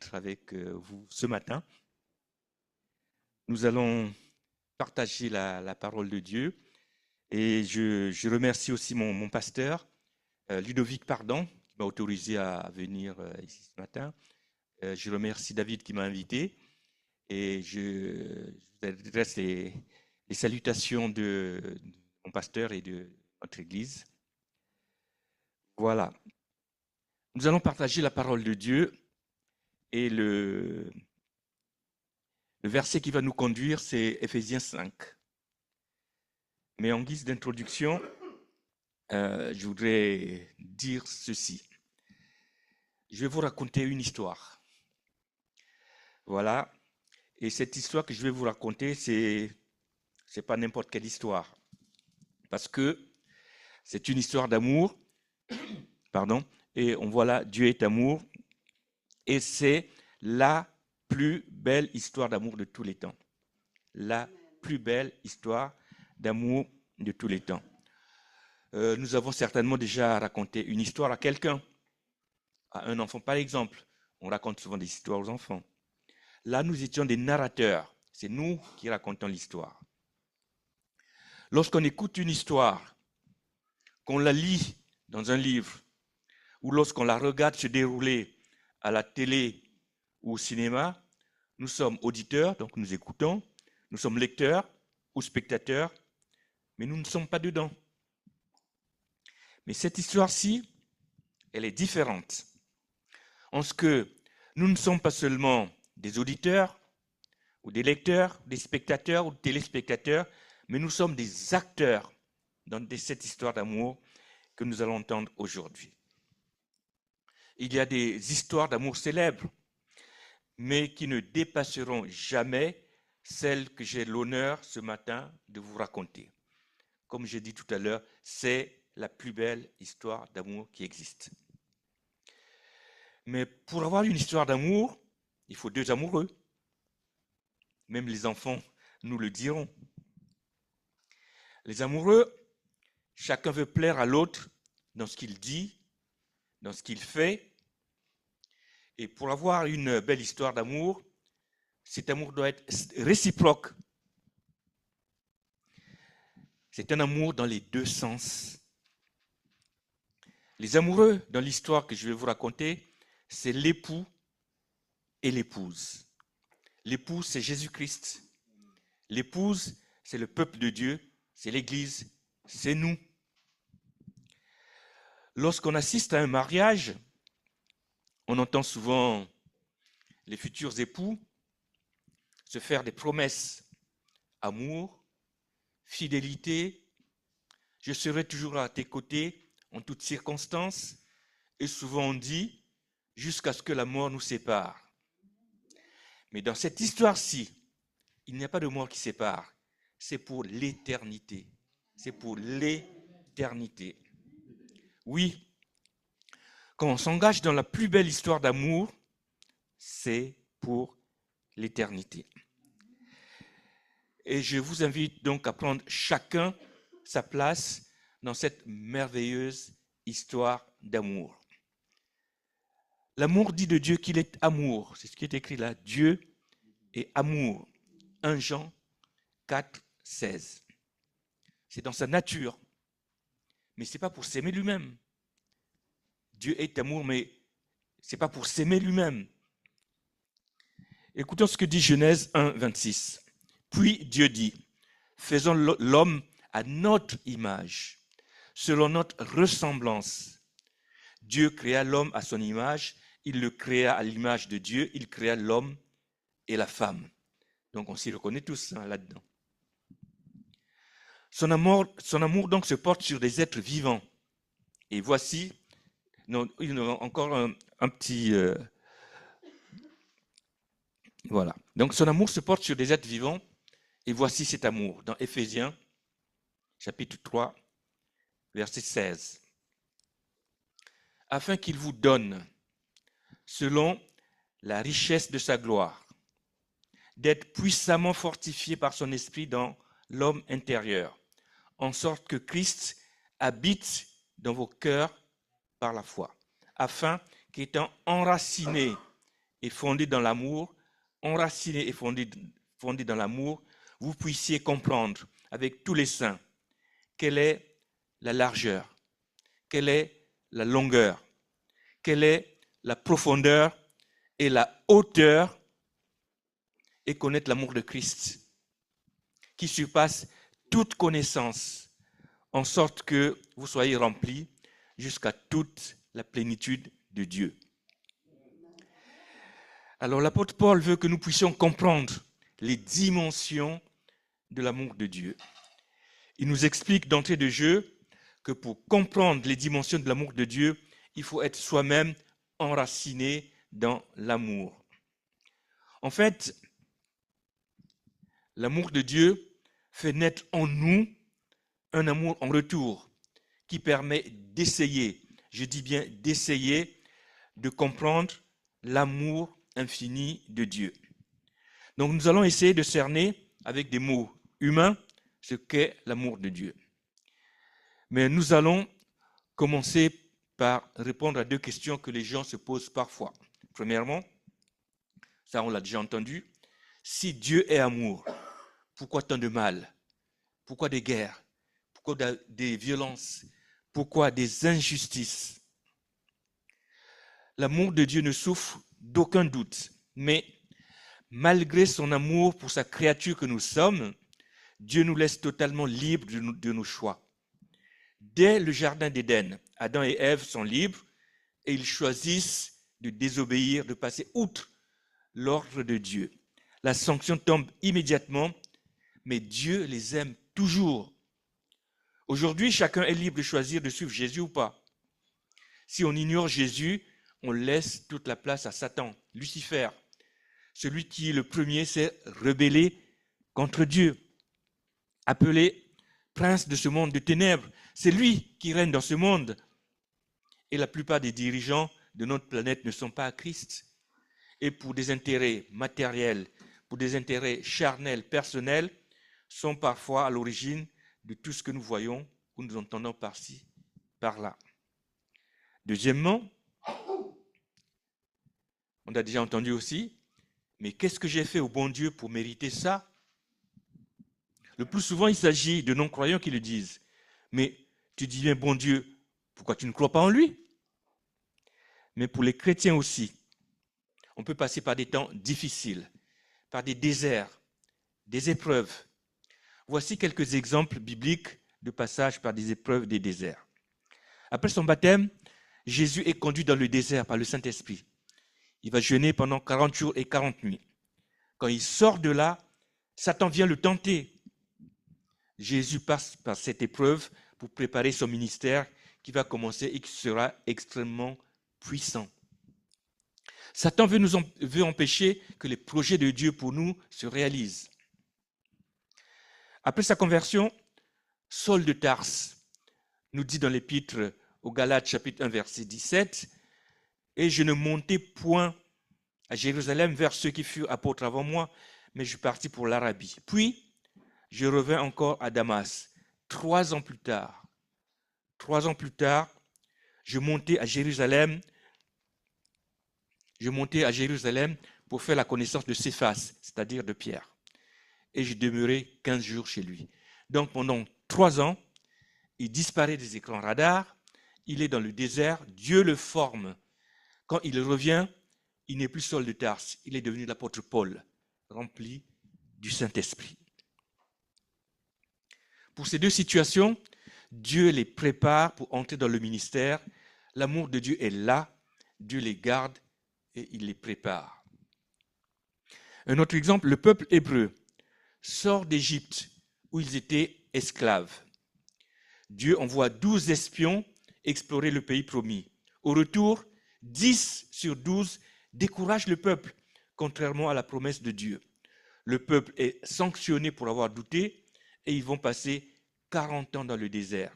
d'être avec vous ce matin. Nous allons partager la parole de Dieu et je remercie aussi mon pasteur, Ludovic Pardon, qui m'a autorisé à venir ici ce matin. Je remercie David qui m'a invité et je vous adresse les salutations de mon pasteur et de notre Église. Voilà. Nous allons partager la parole de Dieu et le verset qui va nous conduire, c'est Éphésiens 5. Mais en guise d'introduction, je voudrais dire ceci. Je vais vous raconter une histoire. Voilà. Et cette histoire que je vais vous raconter, c'est pas n'importe quelle histoire. Parce que c'est une histoire d'amour. Pardon. Et on voit là, Dieu est amour. Et c'est la plus belle histoire d'amour de tous les temps. La plus belle histoire d'amour de tous les temps. Nous avons certainement déjà raconté une histoire à quelqu'un, à un enfant par exemple. On raconte souvent des histoires aux enfants. Là, nous étions des narrateurs. C'est nous qui racontons l'histoire. Lorsqu'on écoute une histoire, qu'on la lit dans un livre, ou lorsqu'on la regarde se dérouler à la télé ou au cinéma, nous sommes auditeurs, donc nous écoutons, nous sommes lecteurs ou spectateurs, mais nous ne sommes pas dedans. Mais cette histoire-ci, elle est différente. En ce que nous ne sommes pas seulement des auditeurs, ou des lecteurs, des spectateurs ou des téléspectateurs, mais nous sommes des acteurs dans cette histoire d'amour que nous allons entendre aujourd'hui. Il y a des histoires d'amour célèbres, mais qui ne dépasseront jamais celles que j'ai l'honneur ce matin de vous raconter. Comme j'ai dit tout à l'heure, c'est la plus belle histoire d'amour qui existe. Mais pour avoir une histoire d'amour, il faut deux amoureux. Même les enfants nous le diront. Les amoureux, chacun veut plaire à l'autre dans ce qu'il dit, dans ce qu'il fait. Et pour avoir une belle histoire d'amour, cet amour doit être réciproque. C'est un amour dans les deux sens. Les amoureux, dans l'histoire que je vais vous raconter, c'est l'époux et l'épouse. L'épouse, c'est Jésus-Christ. L'épouse, c'est le peuple de Dieu, c'est l'Église, c'est nous. Lorsqu'on assiste à un mariage, on entend souvent les futurs époux se faire des promesses. Amour, fidélité, je serai toujours à tes côtés en toutes circonstances. Et souvent on dit, jusqu'à ce que la mort nous sépare. Mais dans cette histoire-ci, il n'y a pas de mort qui sépare. C'est pour l'éternité. C'est pour l'éternité. Oui, quand on s'engage dans la plus belle histoire d'amour, c'est pour l'éternité. Et je vous invite donc à prendre chacun sa place dans cette merveilleuse histoire d'amour. L'amour dit de Dieu qu'il est amour. C'est ce qui est écrit là. Dieu est amour. 1 Jean 4, 16. C'est dans sa nature. Mais ce n'est pas pour s'aimer lui-même. Dieu est amour, mais ce n'est pas pour s'aimer lui-même. Écoutons ce que dit Genèse 1, 26. Puis Dieu dit, faisons l'homme à notre image, selon notre ressemblance. Dieu créa l'homme à son image, il le créa à l'image de Dieu, il créa l'homme et la femme. Donc on s'y reconnaît tous là-dedans. Son amour donc se porte sur des êtres vivants. Et voici, encore un petit... voilà. Donc son amour se porte sur des êtres vivants. Et voici cet amour dans Éphésiens, chapitre 3, verset 16. Afin qu'il vous donne, selon la richesse de sa gloire, d'être puissamment fortifié par son esprit dans l'homme intérieur, en sorte que Christ habite dans vos cœurs par la foi, afin qu'étant enraciné et fondé dans l'amour, enraciné et fondé dans l'amour, vous puissiez comprendre avec tous les saints quelle est la largeur, quelle est la longueur, quelle est la profondeur et la hauteur, et connaître l'amour de Christ qui surpasse toute connaissance, en sorte que vous soyez remplis jusqu'à toute la plénitude de Dieu. Alors l'apôtre Paul veut que nous puissions comprendre les dimensions de l'amour de Dieu. Il nous explique d'entrée de jeu que pour comprendre les dimensions de l'amour de Dieu, il faut être soi-même enraciné dans l'amour. En fait, l'amour de Dieu fait naître en nous un amour en retour qui permet d'essayer, je dis bien d'essayer, de comprendre l'amour infini de Dieu. Donc nous allons essayer de cerner avec des mots humains ce qu'est l'amour de Dieu. Mais nous allons commencer par répondre à deux questions que les gens se posent parfois. Premièrement, ça on l'a déjà entendu, si Dieu est amour, pourquoi tant de mal? Pourquoi des guerres? Pourquoi des violences? Pourquoi des injustices? L'amour de Dieu ne souffre d'aucun doute, mais malgré son amour pour sa créature que nous sommes, Dieu nous laisse totalement libres de nos choix. Dès le jardin d'Éden, Adam et Ève sont libres et ils choisissent de désobéir, de passer outre l'ordre de Dieu. La sanction tombe immédiatement, mais Dieu les aime toujours. Aujourd'hui, chacun est libre de choisir de suivre Jésus ou pas. Si on ignore Jésus, on laisse toute la place à Satan, Lucifer, celui qui le premier s'est rebellé contre Dieu, appelé prince de ce monde de ténèbres. C'est lui qui règne dans ce monde. Et la plupart des dirigeants de notre planète ne sont pas à Christ. Et pour des intérêts matériels, pour des intérêts charnels, personnels, sont parfois à l'origine de tout ce que nous voyons ou nous entendons par-ci, par-là. Deuxièmement, on a déjà entendu aussi, mais qu'est-ce que j'ai fait au bon Dieu pour mériter ça? Le plus souvent, il s'agit de non-croyants qui le disent. Mais tu dis bien, bon Dieu, pourquoi tu ne crois pas en lui? Mais pour les chrétiens aussi, on peut passer par des temps difficiles, par des déserts, des épreuves. Voici quelques exemples bibliques de passage par des épreuves des déserts. Après son baptême, Jésus est conduit dans le désert par le Saint-Esprit. Il va jeûner pendant 40 jours et 40 nuits. Quand il sort de là, Satan vient le tenter. Jésus passe par cette épreuve pour préparer son ministère qui va commencer et qui sera extrêmement puissant. Satan veut empêcher que les projets de Dieu pour nous se réalisent. Après sa conversion, Saul de Tarse nous dit dans l'épître aux Galates, chapitre 1, verset 17, « Et je ne montai point à Jérusalem vers ceux qui furent apôtres avant moi, mais je partis pour l'Arabie. Puis, je revins encore à Damas. 3 ans plus tard, je montai à Jérusalem pour faire la connaissance de Céphas, c'est-à-dire de Pierre. Et je demeurai 15 jours chez lui. » Donc pendant 3 ans, il disparaît des écrans radars, il est dans le désert, Dieu le forme. Quand il revient, il n'est plus Saul de Tarse, il est devenu l'apôtre Paul, rempli du Saint-Esprit. Pour ces deux situations, Dieu les prépare pour entrer dans le ministère. L'amour de Dieu est là, Dieu les garde et il les prépare. Un autre exemple, le peuple hébreu sort d'Égypte où ils étaient esclaves. Dieu envoie 12 espions explorer le pays promis. Au retour, 10 sur 12 découragent le peuple, contrairement à la promesse de Dieu. Le peuple est sanctionné pour avoir douté et ils vont passer 40 ans dans le désert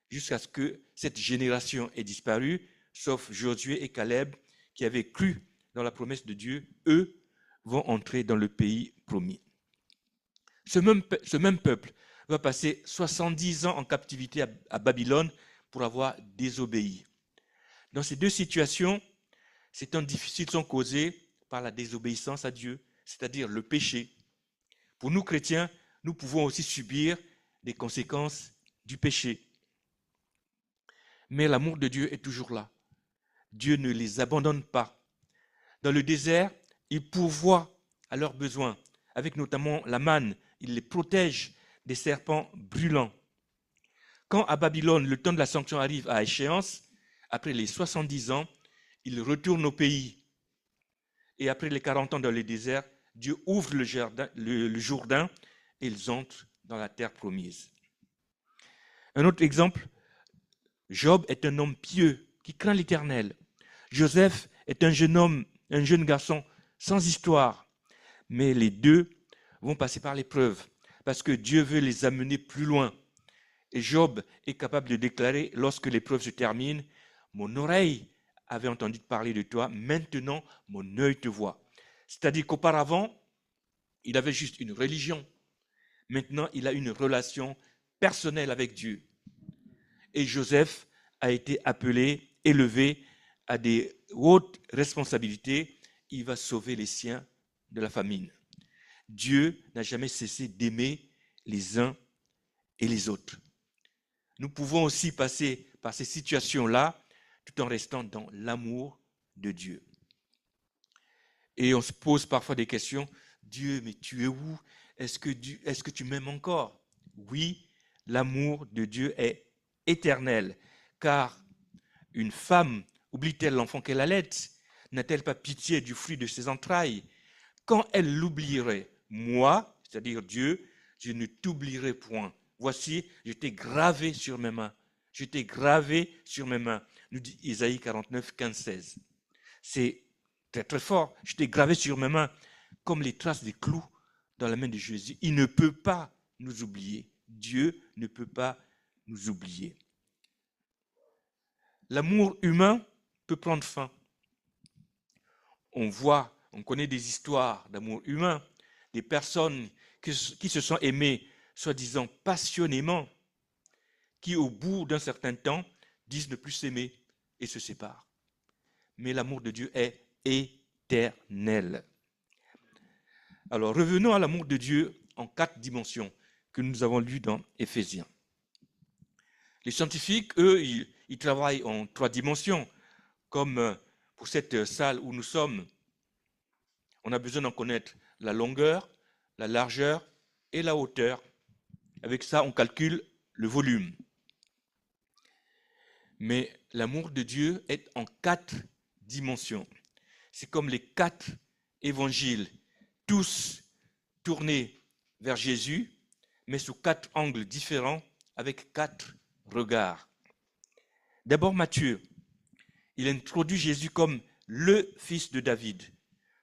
jusqu'à ce que cette génération ait disparu, sauf Josué et Caleb qui avaient cru dans la promesse de Dieu. Eux vont entrer dans le pays promis. Ce même peuple va passer 70 ans en captivité à Babylone pour avoir désobéi. Dans ces deux situations, ces temps difficiles sont causés par la désobéissance à Dieu, c'est-à-dire le péché. Pour nous chrétiens, nous pouvons aussi subir les conséquences du péché. Mais l'amour de Dieu est toujours là. Dieu ne les abandonne pas. Dans le désert, il pourvoit à leurs besoins, avec notamment la manne. Il les protège des serpents brûlants. Quand à Babylone, le temps de l'Ascension arrive à échéance, après les 70 ans, ils retournent au pays. Et après les 40 ans dans le désert, Dieu ouvre le Jourdain et ils entrent dans la terre promise. Un autre exemple, Job est un homme pieux qui craint l'Éternel. Joseph est un jeune garçon sans histoire. Mais les deux vont passer par l'épreuve parce que Dieu veut les amener plus loin. Et Job est capable de déclarer, lorsque l'épreuve se termine, « Mon oreille avait entendu parler de toi, maintenant mon œil te voit. » C'est-à-dire qu'auparavant, il avait juste une religion. Maintenant, il a une relation personnelle avec Dieu. Et Joseph a été appelé, élevé à des hautes responsabilités. Il va sauver les siens de la famine. Dieu n'a jamais cessé d'aimer les uns et les autres. Nous pouvons aussi passer par ces situations-là tout en restant dans l'amour de Dieu. Et on se pose parfois des questions. Dieu, mais tu es où? Est-ce que tu m'aimes encore? Oui, l'amour de Dieu est éternel. Car une femme oublie-t-elle l'enfant qu'elle allait? N'a-t-elle pas pitié du fruit de ses entrailles? Quand elle l'oublierait, moi, c'est-à-dire Dieu, je ne t'oublierai point. Voici, je t'ai gravé sur mes mains. Je t'ai gravé sur mes mains, nous dit Isaïe 49, 15, 16. C'est très très fort. Je t'ai gravé sur mes mains comme les traces des clous dans la main de Jésus. Il ne peut pas nous oublier. Dieu ne peut pas nous oublier. L'amour humain peut prendre fin. On connaît des histoires d'amour humain, des personnes qui se sont aimées, soi-disant passionnément, qui au bout d'un certain temps disent ne plus s'aimer et se séparent. Mais l'amour de Dieu est éternel. Alors revenons à l'amour de Dieu en 4 dimensions que nous avons lues dans Éphésiens. Les scientifiques, eux, ils travaillent en 3 dimensions, comme pour cette salle où nous sommes. On a besoin d'en connaître la longueur, la largeur et la hauteur. Avec ça, on calcule le volume. Mais l'amour de Dieu est en 4 dimensions. C'est comme les 4 évangiles, tous tournés vers Jésus, mais sous 4 angles différents, avec 4 regards. D'abord Matthieu, il introduit Jésus comme le fils de David.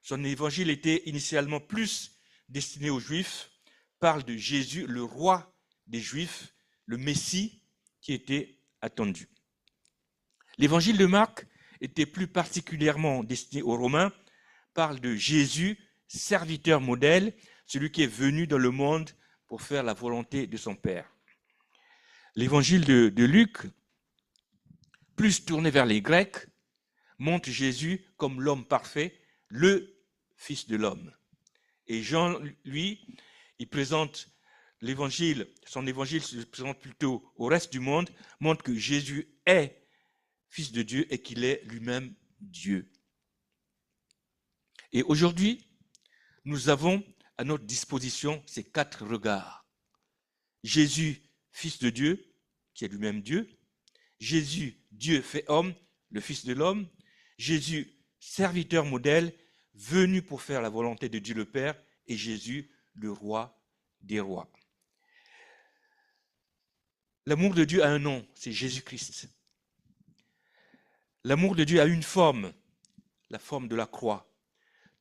Son évangile était initialement plus destiné aux Juifs, parle de Jésus, le roi des Juifs, le Messie qui était attendu. L'évangile de Marc était plus particulièrement destiné aux Romains, parle de Jésus, serviteur modèle, celui qui est venu dans le monde pour faire la volonté de son Père. L'évangile de Luc, plus tourné vers les Grecs, montre Jésus comme l'homme parfait, le Fils de l'homme. Et Jean, lui, il présente l'évangile, son évangile se présente plutôt au reste du monde, montre que Jésus est Fils de Dieu et qu'il est lui-même Dieu. Et aujourd'hui, nous avons à notre disposition ces 4 regards. Jésus, Fils de Dieu, qui est lui-même Dieu. Jésus, Dieu fait homme, le Fils de l'homme. Jésus, serviteur modèle, venu pour faire la volonté de Dieu le Père. Et Jésus, le roi des rois. L'amour de Dieu a un nom, c'est Jésus-Christ. L'amour de Dieu a une forme, la forme de la croix,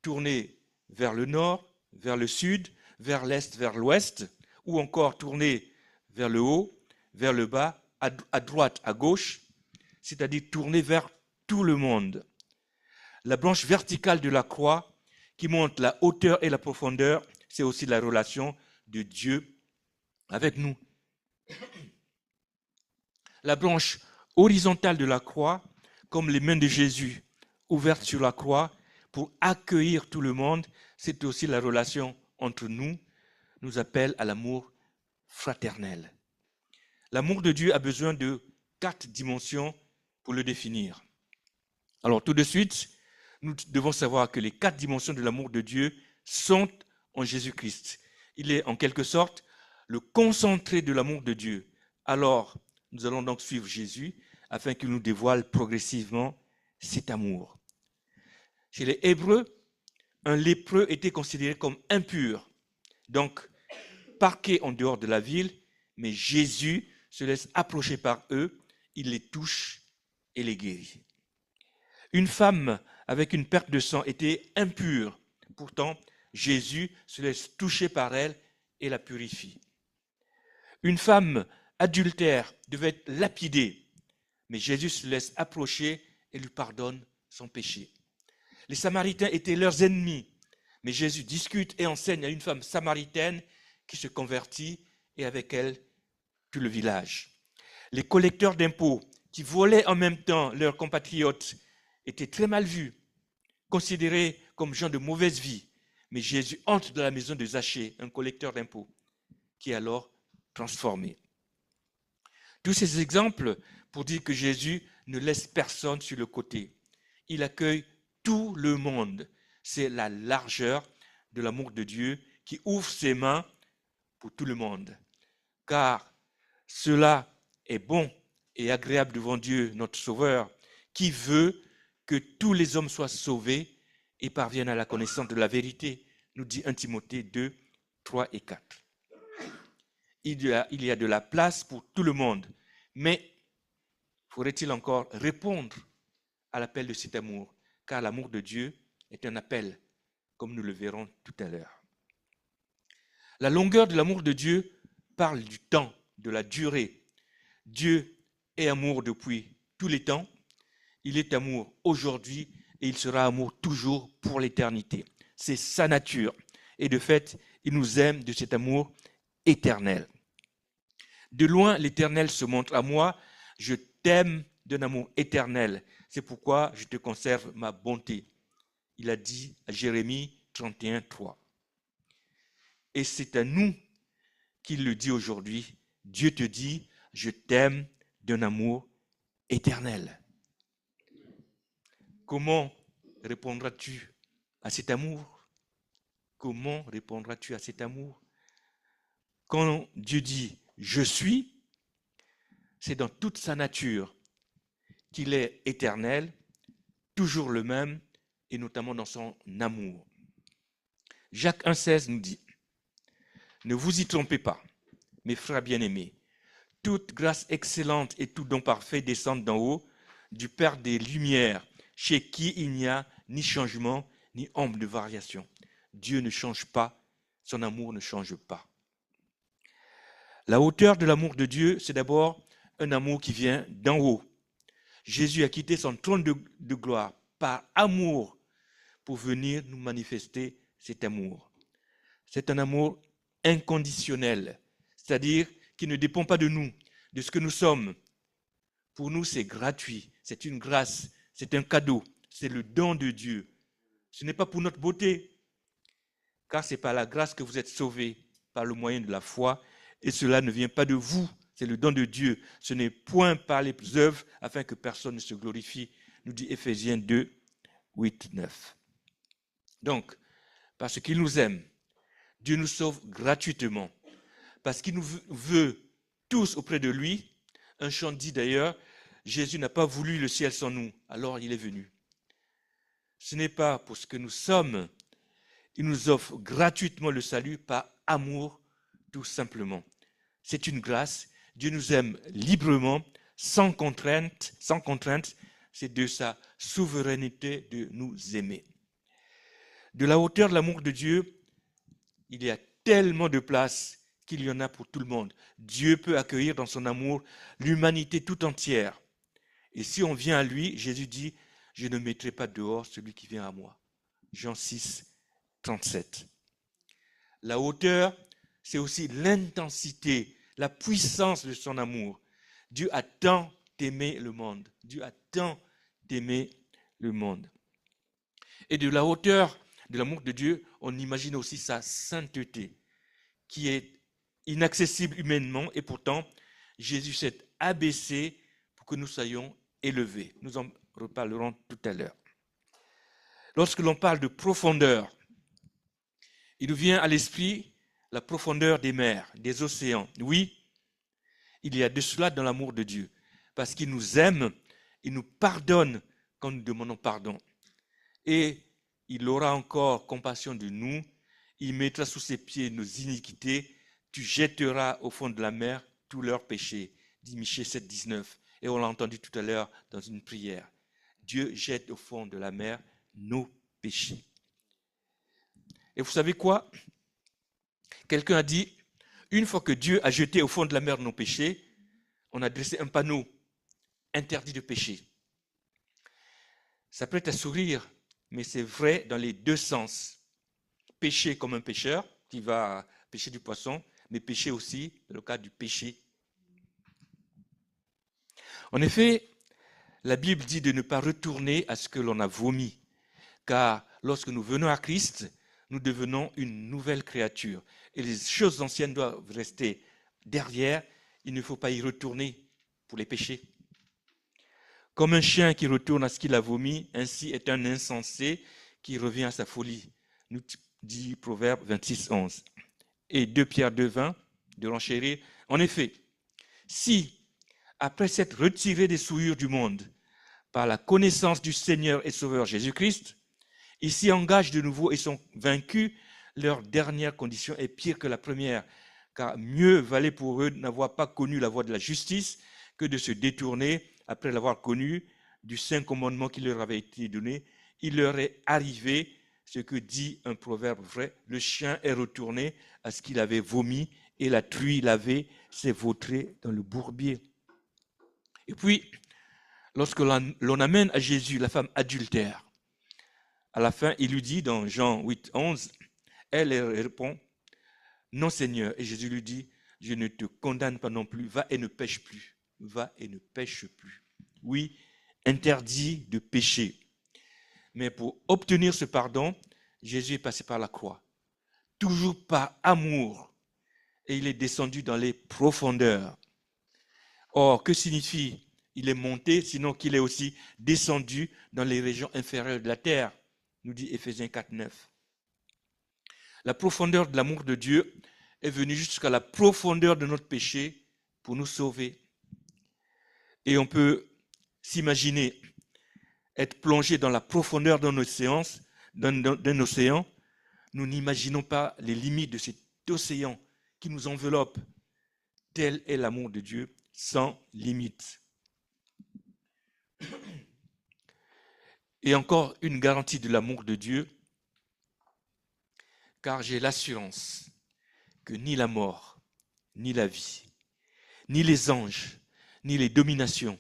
tournée vers le nord, vers le sud, vers l'est, vers l'ouest, ou encore tournée vers le haut, vers le bas, à droite, à gauche, c'est-à-dire tournée vers tout le monde. La branche verticale de la croix, qui montre la hauteur et la profondeur, c'est aussi la relation de Dieu avec nous. La branche horizontale de la croix, comme les mains de Jésus ouvertes sur la croix, pour accueillir tout le monde. C'est aussi la relation entre nous appelle à l'amour fraternel. L'amour de Dieu a besoin de 4 dimensions pour le définir. Alors tout de suite, nous devons savoir que les 4 dimensions de l'amour de Dieu sont en Jésus-Christ. Il est en quelque sorte le concentré de l'amour de Dieu. Alors, nous allons donc suivre Jésus afin qu'il nous dévoile progressivement cet amour. Chez les Hébreux, un lépreux était considéré comme impur, donc parqué en dehors de la ville, mais Jésus se laisse approcher par eux, il les touche et les guérit. Une femme avec une perte de sang était impure, pourtant Jésus se laisse toucher par elle et la purifie. Une femme adultère devait être lapidée, mais Jésus se laisse approcher et lui pardonne son péché. Les Samaritains étaient leurs ennemis, mais Jésus discute et enseigne à une femme samaritaine qui se convertit et avec elle tout le village. Les collecteurs d'impôts qui volaient en même temps leurs compatriotes étaient très mal vus, considérés comme gens de mauvaise vie. Mais Jésus entre dans la maison de Zachée, un collecteur d'impôts, qui est alors transformé. Tous ces exemples pour dire que Jésus ne laisse personne sur le côté. Il accueille tout le monde. C'est la largeur de l'amour de Dieu qui ouvre ses mains pour tout le monde. Car cela est bon et agréable devant Dieu, notre Sauveur, qui veut que tous les hommes soient sauvés et parviennent à la connaissance de la vérité, nous dit 1 Timothée 2, 3 et 4. Il y a de la place pour tout le monde, mais faudrait-il encore répondre à l'appel de cet amour, car l'amour de Dieu est un appel, comme nous le verrons tout à l'heure. La longueur de l'amour de Dieu parle du temps, de la durée. Dieu est amour depuis tous les temps. Il est amour aujourd'hui et il sera amour toujours pour l'éternité. C'est sa nature. Et de fait, il nous aime de cet amour éternel. De loin, l'Éternel se montre à moi. Je t'aime d'un amour éternel. C'est pourquoi je te conserve ma bonté. Il a dit à Jérémie 31, 3. Et c'est à nous qu'il le dit aujourd'hui. Dieu te dit, je t'aime d'un amour éternel. Comment répondras-tu à cet amour? Comment répondras-tu à cet amour? Quand Dieu dit « je suis », c'est dans toute sa nature qu'il est éternel, toujours le même, et notamment dans son amour. Jacques 1,16 nous dit « Ne vous y trompez pas, mes frères bien-aimés, toute grâce excellente et tout don parfait descendent d'en haut, du Père des Lumières, chez qui il n'y a ni changement, ni ombre de variation. Dieu ne change pas, son amour ne change pas. » La hauteur de l'amour de Dieu, c'est d'abord un amour qui vient d'en haut. Jésus a quitté son trône de gloire par amour pour venir nous manifester cet amour. C'est un amour inconditionnel, c'est-à-dire qui ne dépend pas de nous, de ce que nous sommes. Pour nous, c'est gratuit, c'est une grâce, c'est un cadeau, c'est le don de Dieu. Ce n'est pas pour notre beauté, car c'est par la grâce que vous êtes sauvés, par le moyen de la foi, et cela ne vient pas de vous, c'est le don de Dieu. Ce n'est point par les œuvres afin que personne ne se glorifie, nous dit Éphésiens 2, 8, 9. Donc, parce qu'il nous aime, Dieu nous sauve gratuitement. Parce qu'il nous veut tous auprès de lui. Un chant dit d'ailleurs, Jésus n'a pas voulu le ciel sans nous, alors il est venu. Ce n'est pas pour ce que nous sommes, il nous offre gratuitement le salut par amour, tout simplement. C'est une grâce, Dieu nous aime librement, sans contrainte, c'est de sa souveraineté de nous aimer. De la hauteur de l'amour de Dieu, il y a tellement de place qu'il y en a pour tout le monde. Dieu peut accueillir dans son amour l'humanité tout entière. Et si on vient à lui, Jésus dit, je ne mettrai pas dehors celui qui vient à moi. Jean 6, 37. La hauteur, c'est aussi l'intensité, la puissance de son amour. Dieu a tant aimé le monde. Dieu a tant aimé le monde. Et de la hauteur de l'amour de Dieu, on imagine aussi sa sainteté, qui est inaccessible humainement, et pourtant, Jésus s'est abaissé pour que nous soyons élevés. Nous en reparlerons tout à l'heure. Lorsque l'on parle de profondeur, il nous vient à l'esprit la profondeur des mers, des océans. Oui, il y a de cela dans l'amour de Dieu, parce qu'il nous aime, il nous pardonne quand nous demandons pardon. Et il aura encore compassion de nous, il mettra sous ses pieds nos iniquités, tu jetteras au fond de la mer tous leurs péchés, dit Michée 7, 19. Et on l'a entendu tout à l'heure dans une prière. Dieu jette au fond de la mer nos péchés. Et vous savez quoi? Quelqu'un a dit, une fois que Dieu a jeté au fond de la mer nos péchés, on a dressé un panneau interdit de péché. Ça prête à sourire, mais c'est vrai dans les deux sens. Pécher comme un pêcheur qui va pêcher du poisson, mais pécher aussi dans le cas du péché. En effet, la Bible dit de ne pas retourner à ce que l'on a vomi, car lorsque nous venons à Christ, nous devenons une nouvelle créature. Et les choses anciennes doivent rester derrière, il ne faut pas y retourner pour les péchés. Comme un chien qui retourne à ce qu'il a vomi, ainsi est un insensé qui revient à sa folie, nous dit Proverbe 26, 11. Et 2 Pierre 2, 20, de renchérir. En effet, si, après s'être retirés des souillures du monde, par la connaissance du Seigneur et Sauveur Jésus-Christ, ils s'y engagent de nouveau et sont vaincus, leur dernière condition est pire que la première, car mieux valait pour eux n'avoir pas connu la voie de la justice que de se détourner après l'avoir connu du saint commandement qui leur avait été donné. Il leur est arrivé ce que dit un proverbe vrai, le chien est retourné à ce qu'il avait vomi et la truie lavée s'est vautrée dans le bourbier. Et puis, lorsque l'on amène à Jésus la femme adultère, à la fin, il lui dit dans Jean 8, 11, elle répond, non Seigneur. Et Jésus lui dit, je ne te condamne pas non plus, va et ne pêche plus. Va et ne pêche plus. Oui, interdit de pécher. Mais pour obtenir ce pardon, Jésus est passé par la croix, toujours par amour, et il est descendu dans les profondeurs. Or, que signifie il est monté, sinon qu'il est aussi descendu dans les régions inférieures de la terre, nous dit Éphésiens 4, 9. La profondeur de l'amour de Dieu est venue jusqu'à la profondeur de notre péché pour nous sauver. Et on peut s'imaginer être plongé dans la profondeur d'un océan, nous n'imaginons pas les limites de cet océan qui nous enveloppe. Tel est l'amour de Dieu, sans limite. Et encore une garantie de l'amour de Dieu, car j'ai l'assurance que ni la mort, ni la vie, ni les anges, ni les dominations,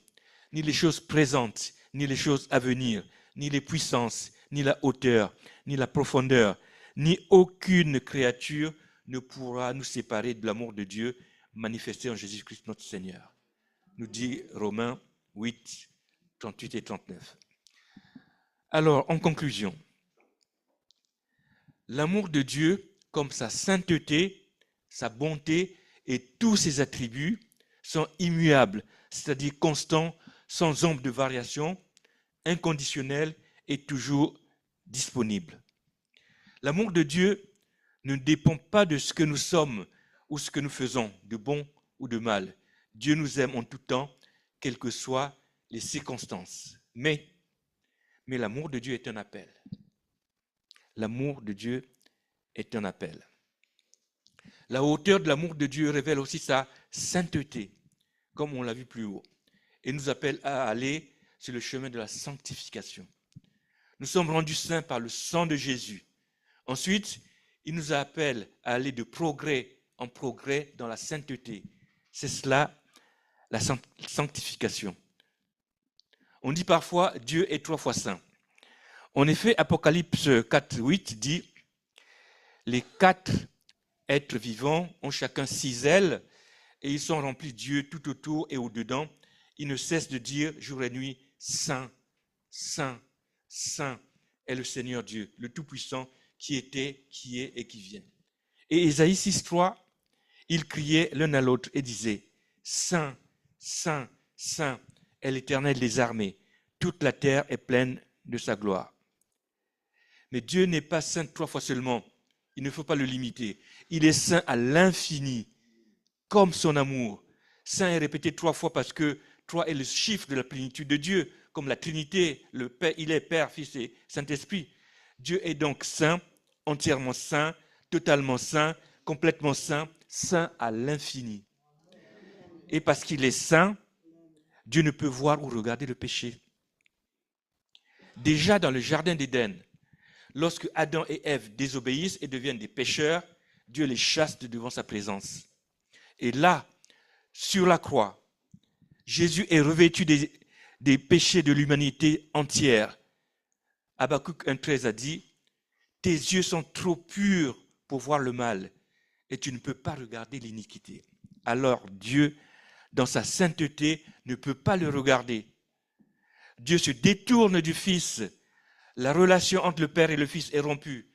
ni les choses présentes, ni les choses à venir, ni les puissances, ni la hauteur, ni la profondeur, ni aucune créature ne pourra nous séparer de l'amour de Dieu manifesté en Jésus-Christ notre Seigneur. Nous dit Romains 8, 38 et 39. Alors, en conclusion, l'amour de Dieu, comme sa sainteté, sa bonté et tous ses attributs sont immuables, c'est-à-dire constants, sans ombre de variation, inconditionnels et toujours disponibles. L'amour de Dieu ne dépend pas de ce que nous sommes ou ce que nous faisons, de bon ou de mal. Dieu nous aime en tout temps, quelles que soient les circonstances. Mais l'amour de Dieu est un appel. L'amour de Dieu est un appel. La hauteur de l'amour de Dieu révèle aussi sa sainteté, comme on l'a vu plus haut, et nous appelle à aller sur le chemin de la sanctification. Nous sommes rendus saints par le sang de Jésus. Ensuite, il nous appelle à aller de progrès en progrès dans la sainteté. C'est cela, la sanctification. On dit parfois Dieu est 3 fois saint. En effet, Apocalypse 4, 8 dit les 4 êtres vivants ont chacun 6 ailes et ils sont remplis de Dieu tout autour et au-dedans. Ils ne cessent de dire jour et nuit, Saint, Saint, Saint est le Seigneur Dieu, le Tout-Puissant, qui était, qui est et qui vient. Et Ésaïe 6,3, ils criaient l'un à l'autre et disaient, Saint, Saint, Saint est l'Éternel des armées, toute la terre est pleine de sa gloire. Mais Dieu n'est pas saint 3 fois seulement, il ne faut pas le limiter. Il est saint à l'infini, comme son amour. Saint est répété 3 fois parce que 3 est le chiffre de la plénitude de Dieu, comme la Trinité, le Père, il est Père, Fils et Saint-Esprit. Dieu est donc saint, entièrement saint, totalement saint, complètement saint, saint à l'infini. Et parce qu'il est saint, Dieu ne peut voir ou regarder le péché. Déjà dans le jardin d'Éden, lorsque Adam et Ève désobéissent et deviennent des pécheurs, Dieu les chasse de devant sa présence. Et là, sur la croix, Jésus est revêtu des péchés de l'humanité entière. Habakkuk 1,13 a dit, « Tes yeux sont trop purs pour voir le mal, et tu ne peux pas regarder l'iniquité. » Alors Dieu, dans sa sainteté, ne peut pas le regarder. Dieu se détourne du Fils. La relation entre le Père et le Fils est rompue.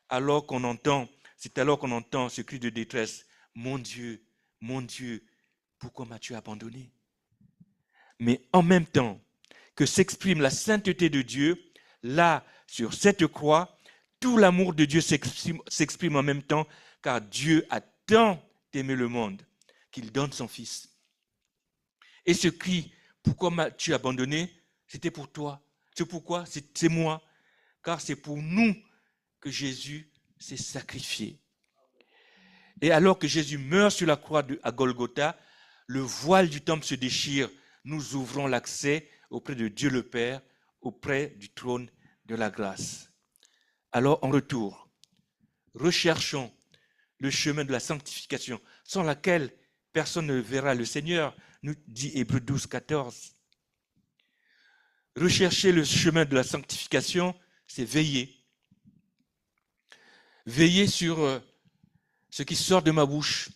C'est alors qu'on entend ce cri de détresse. Mon Dieu, pourquoi m'as-tu abandonné? Mais en même temps que s'exprime la sainteté de Dieu, là, sur cette croix, tout l'amour de Dieu s'exprime en même temps, car Dieu a tant aimé le monde qu'il donne son Fils. Et ce cri, pourquoi m'as-tu abandonné? C'était pour toi. C'est pourquoi? C'est moi. Car c'est pour nous que Jésus s'est sacrifié. Et alors que Jésus meurt sur la croix à Golgotha, le voile du temple se déchire. Nous ouvrons l'accès auprès de Dieu le Père, auprès du trône de la grâce. Alors, en retour, recherchons le chemin de la sanctification, sans laquelle personne ne verra le Seigneur, nous dit Hébreux 12, 14. Rechercher le chemin de la sanctification, c'est veiller. Veiller sur ce qui sort de ma bouche.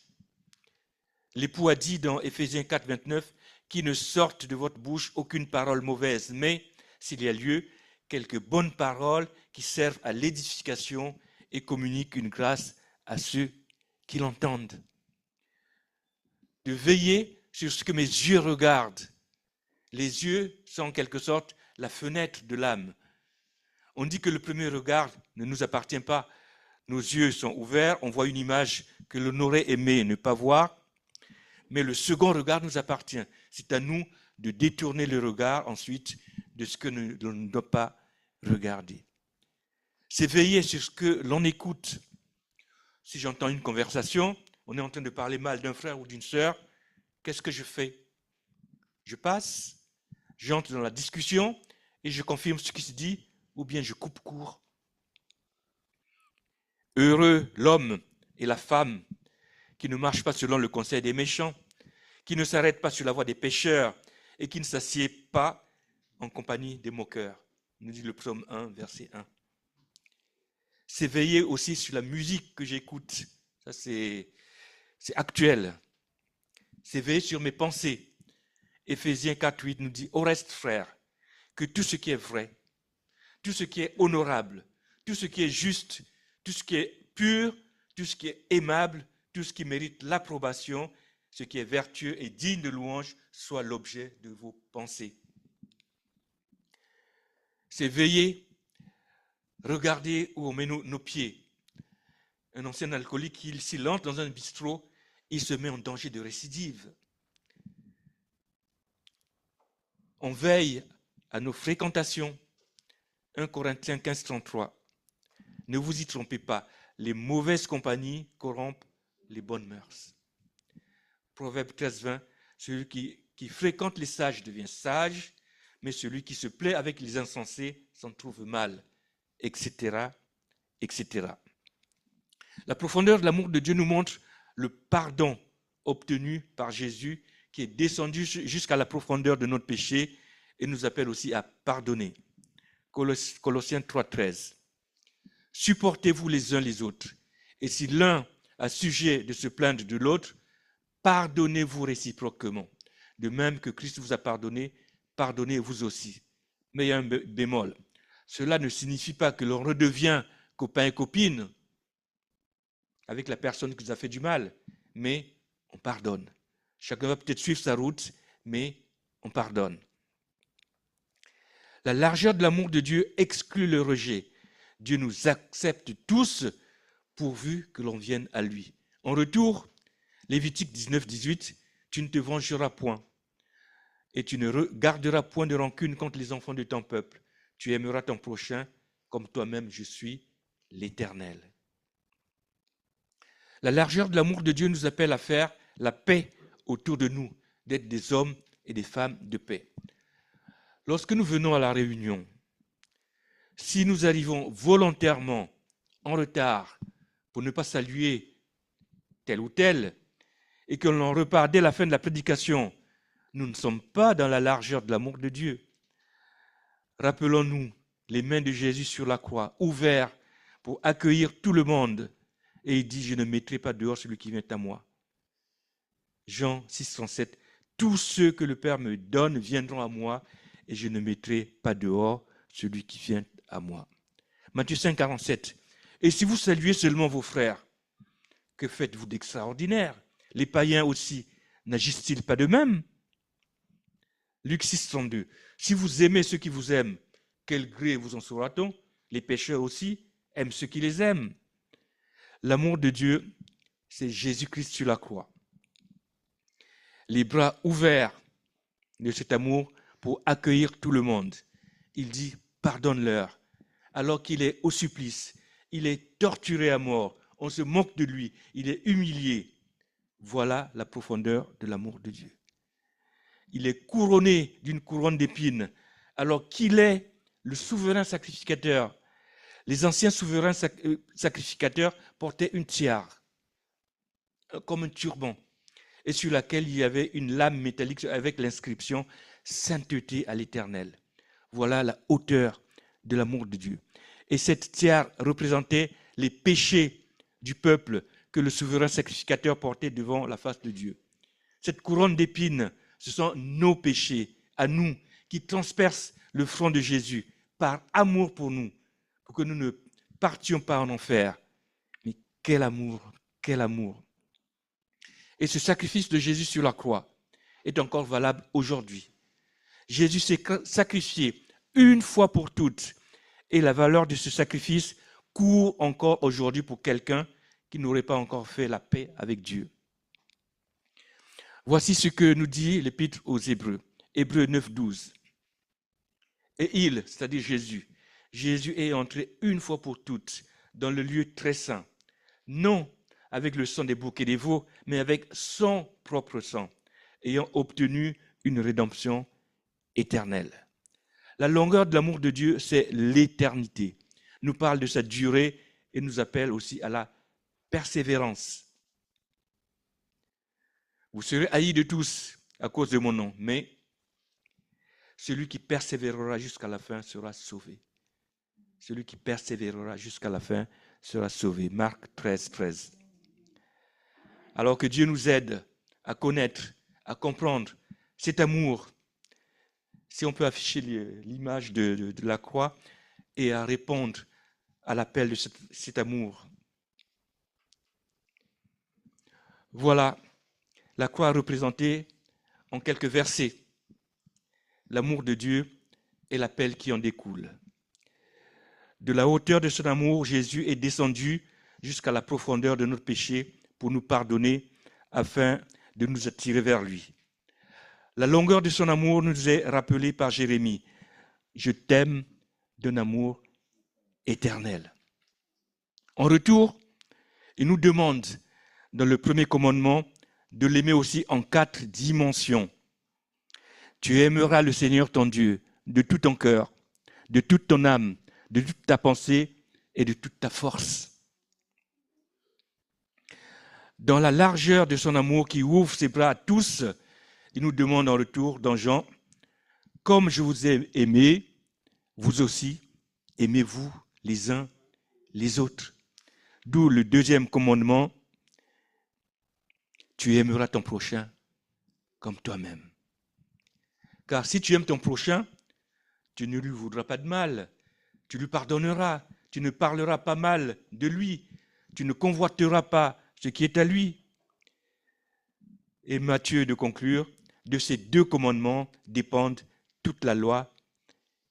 L'époux a dit dans Éphésiens 4, 29, « Qu'il ne sorte de votre bouche aucune parole mauvaise, mais, s'il y a lieu, quelques bonnes paroles qui servent à l'édification et communiquent une grâce à ceux qui l'entendent. » De veiller sur ce que mes yeux regardent. Les yeux sont en quelque sorte la fenêtre de l'âme. On dit que le premier regard ne nous appartient pas. Nos yeux sont ouverts, on voit une image que l'on aurait aimé ne pas voir, mais le second regard nous appartient. C'est à nous de détourner le regard ensuite de ce que l'on ne doit pas regarder. C'est veiller sur ce que l'on écoute. Si j'entends une conversation, on est en train de parler mal d'un frère ou d'une sœur, qu'est-ce que je fais? Je passe, j'entre dans la discussion et je confirme ce qui se dit, ou bien je coupe court. Heureux l'homme et la femme qui ne marchent pas selon le conseil des méchants, qui ne s'arrêtent pas sur la voie des pécheurs et qui ne s'assied pas en compagnie des moqueurs. Nous dit le psaume 1, verset 1. C'est veiller aussi sur la musique que j'écoute. Ça, c'est actuel. C'est veiller sur mes pensées. Éphésiens 4, 8 nous dit, au reste, frères, que tout ce qui est vrai, tout ce qui est honorable, tout ce qui est juste, tout ce qui est pur, tout ce qui est aimable, tout ce qui mérite l'approbation, ce qui est vertueux et digne de louange, soit l'objet de vos pensées. C'est veiller, regarder où on met nos pieds. Un ancien alcoolique, s'il entre dans un bistrot, il se met en danger de récidive. On veille à nos fréquentations. 1 Corinthiens 15, 33. Ne vous y trompez pas, les mauvaises compagnies corrompent les bonnes mœurs. Proverbe 13, 20. Celui qui fréquente les sages devient sage, mais celui qui se plaît avec les insensés s'en trouve mal, etc., etc. La profondeur de l'amour de Dieu nous montre le pardon obtenu par Jésus qui est descendu jusqu'à la profondeur de notre péché et nous appelle aussi à pardonner. Colossiens 3, 13. Supportez-vous les uns les autres, et si l'un a sujet de se plaindre de l'autre, pardonnez-vous réciproquement. De même que Christ vous a pardonné, pardonnez-vous aussi. Mais il y a un bémol. Cela ne signifie pas que l'on redevient copain et copine avec la personne qui nous a fait du mal, mais on pardonne. Chacun va peut-être suivre sa route, mais on pardonne. La largeur de l'amour de Dieu exclut le rejet. Dieu nous accepte tous pourvu que l'on vienne à lui. En retour, Lévitique 19, 18, tu ne te vengeras point et tu ne garderas point de rancune contre les enfants de ton peuple. Tu aimeras ton prochain comme toi-même, je suis l'Éternel. La largeur de l'amour de Dieu nous appelle à faire la paix autour de nous, d'être des hommes et des femmes de paix. Lorsque nous venons à la réunion, si nous arrivons volontairement en retard pour ne pas saluer tel ou tel, et que l'on repart dès la fin de la prédication, nous ne sommes pas dans la largeur de l'amour de Dieu. Rappelons-nous les mains de Jésus sur la croix, ouvertes pour accueillir tout le monde. Et il dit, je ne mettrai pas dehors celui qui vient à moi. Jean 6, 37, tous ceux que le Père me donne viendront à moi, et je ne mettrai pas dehors celui qui vient à moi. Matthieu 5, 47, et si vous saluez seulement vos frères, que faites-vous d'extraordinaire? Les païens aussi, n'agissent-ils pas de même? Luc 6, 32, si vous aimez ceux qui vous aiment, quel gré vous en saura-t-on? Les pécheurs aussi aiment ceux qui les aiment. L'amour de Dieu, c'est Jésus-Christ sur la croix. Les bras ouverts de cet amour pour accueillir tout le monde. Il dit, pardonne-leur, alors qu'il est au supplice, il est torturé à mort, on se moque de lui, il est humilié. Voilà la profondeur de l'amour de Dieu. Il est couronné d'une couronne d'épines, alors qu'il est le souverain sacrificateur. Les anciens souverains sacrificateurs portaient une tiare, comme un turban, et sur laquelle il y avait une lame métallique avec l'inscription « Sainteté à l'Éternel ». Voilà la hauteur de l'amour de Dieu. Et cette tiare représentait les péchés du peuple que le souverain sacrificateur portait devant la face de Dieu. Cette couronne d'épines, ce sont nos péchés, à nous, qui transpercent le front de Jésus par amour pour nous, pour que nous ne partions pas en enfer. Mais quel amour, quel amour. Et ce sacrifice de Jésus sur la croix est encore valable aujourd'hui. Jésus s'est sacrifié une fois pour toutes. Et la valeur de ce sacrifice court encore aujourd'hui pour quelqu'un qui n'aurait pas encore fait la paix avec Dieu. Voici ce que nous dit l'Épître aux Hébreux, Hébreux 9, 12. Et il, c'est-à-dire Jésus, Jésus est entré une fois pour toutes dans le lieu très saint, non avec le sang des boucs et des veaux, mais avec son propre sang, ayant obtenu une rédemption éternelle. La longueur de l'amour de Dieu, c'est l'éternité. Nous parle de sa durée et nous appelle aussi à la persévérance. Vous serez haïs de tous à cause de mon nom, mais celui qui persévérera jusqu'à la fin sera sauvé. Celui qui persévérera jusqu'à la fin sera sauvé. Marc 13, 13. Alors que Dieu nous aide à connaître, à comprendre cet amour, si on peut afficher l'image de la croix et à répondre à l'appel de cet amour. Voilà la croix représentée en quelques versets. L'amour de Dieu et l'appel qui en découle. De la hauteur de son amour, Jésus est descendu jusqu'à la profondeur de notre péché pour nous pardonner afin de nous attirer vers lui. La longueur de son amour nous est rappelée par Jérémie. Je t'aime d'un amour éternel. En retour, il nous demande dans le premier commandement de l'aimer aussi en 4 dimensions. Tu aimeras le Seigneur ton Dieu de tout ton cœur, de toute ton âme, de toute ta pensée et de toute ta force. Dans la largeur de son amour qui ouvre ses bras à tous, il nous demande en retour dans Jean, comme je vous ai aimé, vous aussi, aimez-vous les uns les autres. D'où le deuxième commandement, tu aimeras ton prochain comme toi-même. Car si tu aimes ton prochain, tu ne lui voudras pas de mal. Tu lui pardonneras. Tu ne parleras pas mal de lui. Tu ne convoiteras pas ce qui est à lui. Et Matthieu de conclure, de ces 2 commandements dépendent toute la loi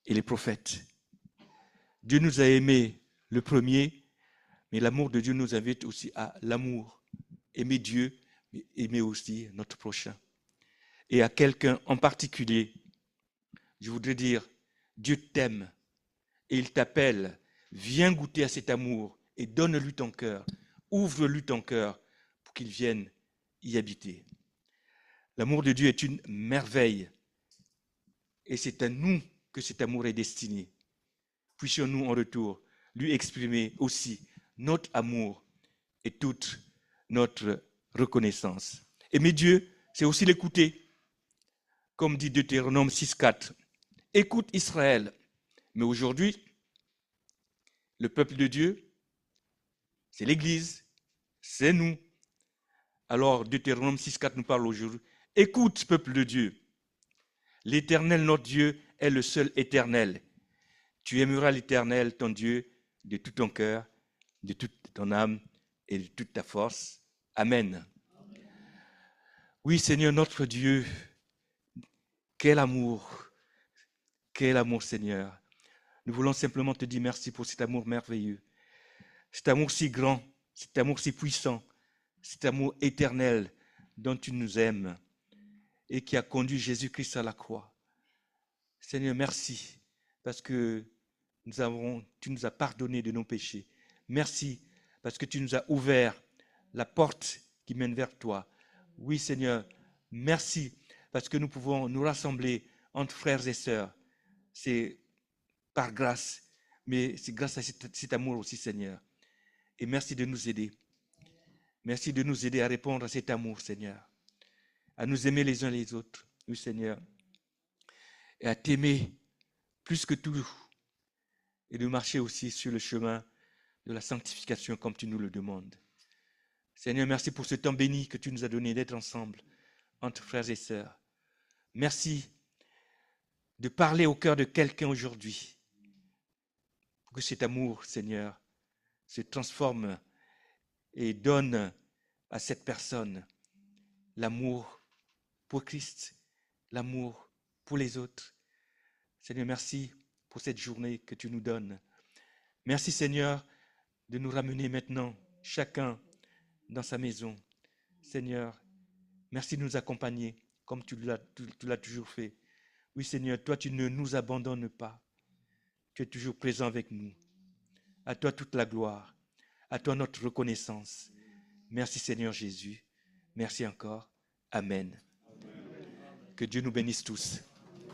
et les prophètes. Dieu nous a aimés le premier, mais l'amour de Dieu nous invite aussi à l'amour. Aimer Dieu, mais aimer aussi notre prochain. Et à quelqu'un en particulier, je voudrais dire, Dieu t'aime et il t'appelle. Viens goûter à cet amour et donne-lui ton cœur. Ouvre-lui ton cœur pour qu'il vienne y habiter. L'amour de Dieu est une merveille et c'est à nous que cet amour est destiné. Puissions-nous en retour lui exprimer aussi notre amour et toute notre reconnaissance. Aimer Dieu, c'est aussi l'écouter. Comme dit Deutéronome 6,4. Écoute Israël. Mais aujourd'hui, le peuple de Dieu, c'est l'Église, c'est nous. Alors Deutéronome 6,4 nous parle aujourd'hui. Écoute, peuple de Dieu. L'Éternel, notre Dieu, est le seul éternel. Tu aimeras l'Éternel, ton Dieu, de tout ton cœur, de toute ton âme et de toute ta force. Amen. Oui, Seigneur, notre Dieu, quel amour, Seigneur. Nous voulons simplement te dire merci pour cet amour merveilleux, cet amour si grand, cet amour si puissant, cet amour éternel dont tu nous aimes et qui a conduit Jésus-Christ à la croix. Seigneur, merci parce que tu nous as pardonné de nos péchés. Merci parce que tu nous as ouvert la porte qui mène vers toi. Oui, Seigneur, merci parce que nous pouvons nous rassembler entre frères et sœurs. C'est par grâce, mais c'est grâce à cet amour aussi, Seigneur. Et merci de nous aider. Merci de nous aider à répondre à cet amour, Seigneur. À nous aimer les uns les autres, oui, Seigneur. Et à t'aimer plus que tout. Et de marcher aussi sur le chemin de la sanctification comme tu nous le demandes. Seigneur, merci pour ce temps béni que tu nous as donné d'être ensemble, entre frères et sœurs. Merci de parler au cœur de quelqu'un aujourd'hui. Pour que cet amour, Seigneur, se transforme et donne à cette personne l'amour pour Christ, l'amour pour les autres. Seigneur, merci pour cette journée que tu nous donnes. Merci, Seigneur, de nous ramener maintenant, chacun dans sa maison. Seigneur, merci de nous accompagner comme tu l'as toujours fait. Oui, Seigneur, toi, tu ne nous abandonnes pas. Tu es toujours présent avec nous. À toi toute la gloire. À toi notre reconnaissance. Merci, Seigneur Jésus. Merci encore. Amen. Que Dieu nous bénisse tous.